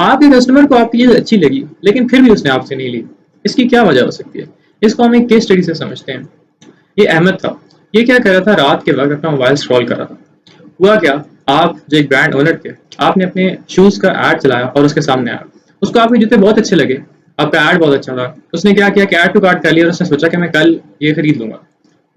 आपके कस्टमर को आपकी चीज अच्छी लगी लेकिन फिर भी उसने आपसे नहीं ली। इसकी क्या वजह हो सकती है? इसको हम एक केस स्टडी से समझते हैं। ये अहमद था। ये क्या कर रहा था, रात के वक्त अपना मोबाइल स्क्रॉल कर रहा था। हुआ क्या, आप जो एक ब्रांड ओनर थे, आपने अपने शूज का एड चलाया और उसके सामने आया। उसको आपके जूते बहुत अच्छे लगे, आपका एड बहुत अच्छा था। उसने क्या किया कि ऐड टू कार्ट कर लिया और उसने सोचा कि मैं कल ये खरीद लूंगा।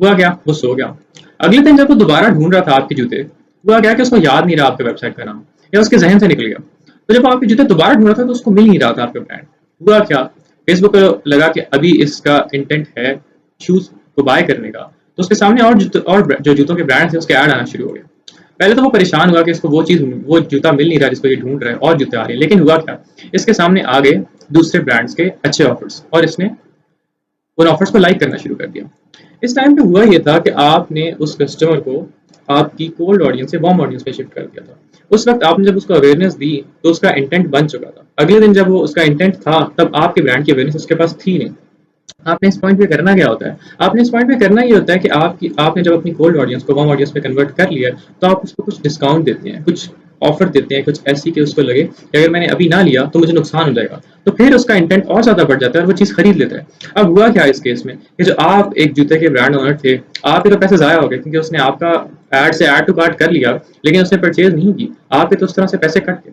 हुआ क्या, वो सो गया। अगले दिन जब वो दोबारा ढूंढ रहा था आपके जूते, हुआ क्या कि उसको याद नहीं रहा आपके वेबसाइट का नाम, या उसके जहन से निकल गया। तो जब आपके जूते दोबारा ढूंढ रहा था तो उसको मिल नहीं रहा था आपका ब्रांड। हुआ क्या, फेसबुक को लगा कि अभी इसका इंटेंट है शूज को बाय करने का, तो उसके सामने और जो जूतों के ब्रांड थे उसके ऐड आना शुरू हो गए। पहले तो वो परेशान हुआ कि इसको वो जूता मिल नहीं रहा जिसको ये ढूंढ रहा है, और जूते आ रहे हैं। लेकिन हुआ क्या, इसके सामने आ गए दूसरे ब्रांड्स के अच्छे ऑफर्स और इसने उन ऑफर्स को लाइक करना शुरू कर दिया। इस टाइम पे हुआ ये था कि आपने उस कस्टमर को आपकी कोल्ड ऑडियंस से वार्म ऑडियंस में शिफ्ट कर दिया था। उस वक्त आपने जब उसको अवेयरनेस दी तो उसका इंटेंट बन चुका था। अगले दिन जब वो उसका इंटेंट था तब आपके ब्रांड की अवेयरनेस उसके पास थी नहीं। आपने इस पॉइंट पे करना क्या होता है, आपने इस पॉइंट पे करना ये होता है कि आपने जब अपनी कोल्ड ऑडियंस को वार्म ऑडियंस में कन्वर्ट कर लिया तो आप उसको कुछ डिस्काउंट देते हैं, कुछ ऑफर देते हैं, कुछ ऐसी कि उसको लगे कि अगर मैंने अभी ना लिया तो मुझे नुकसान हो जाएगा। तो फिर उसका इंटेंट और ज्यादा बढ़ जाता है और वो चीज खरीद लेता है। अब हुआ क्या इस केस में कि जो आप एक जूते के ब्रांड ओनर थे, आपके तो पैसे जाया हो गए क्योंकि उसने आपका एड से एड टू कार्ट कर लिया, लेकिन उसने परचेज नहीं की, आपके तो उस तरह से पैसे कट गए।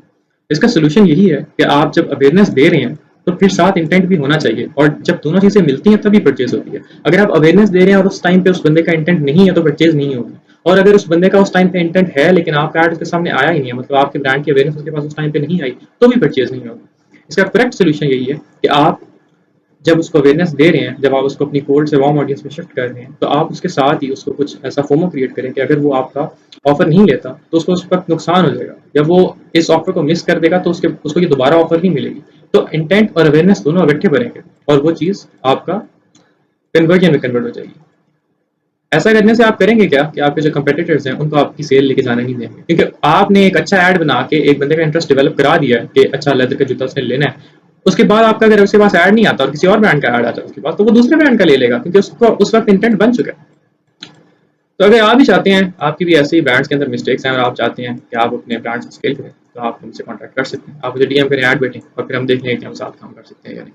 इसका सोल्यूशन यही है कि आप जब अवेयरनेस दे रहे हैं तो फिर साथ इंटेंट भी होना चाहिए, और जब दोनों चीजें मिलती हैं तभी परचेज होती है। अगर आप अवेयरनेस दे रहे हैं और उस टाइम पे उस बंदे का इंटेंट नहीं है तो परचेज नहीं होगी। और अगर उस बंदे का उस टाइम पे इंटेंट है लेकिन आपका एड उसके सामने आया ही नहीं है, मतलब आपके ब्रांड की अवेयरनेस उसके पास उस टाइम पे नहीं आई, तो भी परचेज नहीं होगी। इसका करेक्ट सोल्यूशन यही है कि आप जब उसको अवेयरनेस दे रहे हैं, जब आप उसको अपनी कोल्ड से वार्म ऑडियंस में शिफ्ट कर रहे हैं, तो आप उसके साथ ही उसको कुछ ऐसा फोमो क्रिएट करें कि अगर वो आपका ऑफर नहीं लेता तो उसको उस वक्त नुकसान हो जाएगा, या वो इस ऑफर को मिस कर देगा तो उसको ये दोबारा ऑफर नहीं मिलेगी। तो इंटेंट और अवेयरनेस दोनों इकट्ठे बनेंगे और वो चीज आपका कन्वर्जन में कन्वर्ट हो जाएगी। ऐसा करने से आप करेंगे क्या कि आपके जो कंपेटिटर्स हैं उनको आपकी सेल लेके जाने नहीं देंगे, क्योंकि आपने एक अच्छा ऐड बना के एक बंदे का इंटरेस्ट डेवलप करा दिया है कि अच्छा लेदर का जूता उसने लेना है। उसके बाद आपका अगर उसके पास ऐड नहीं आता और किसी और ब्रांड का ऐड आता है उसके पास, तो वो दूसरे ब्रांड का ले लेगा क्योंकि उसको उस वक्त इंटेंट बन चुका है। तो अगर आप भी चाहते हैं, आपकी भी ऐसे ही ब्रांड्स के अंदर मिस्टेक्स हैं और आप चाहते हैं कि आप अपने ब्रांड्स को स्केल करें, तो आप हमसे कॉन्टैक्ट कर सकते हैं। आप मुझे डीएम करें ऐड बेटिंग और फिर हम देख लेंगे कि हम साथ काम कर सकते हैं या नहीं।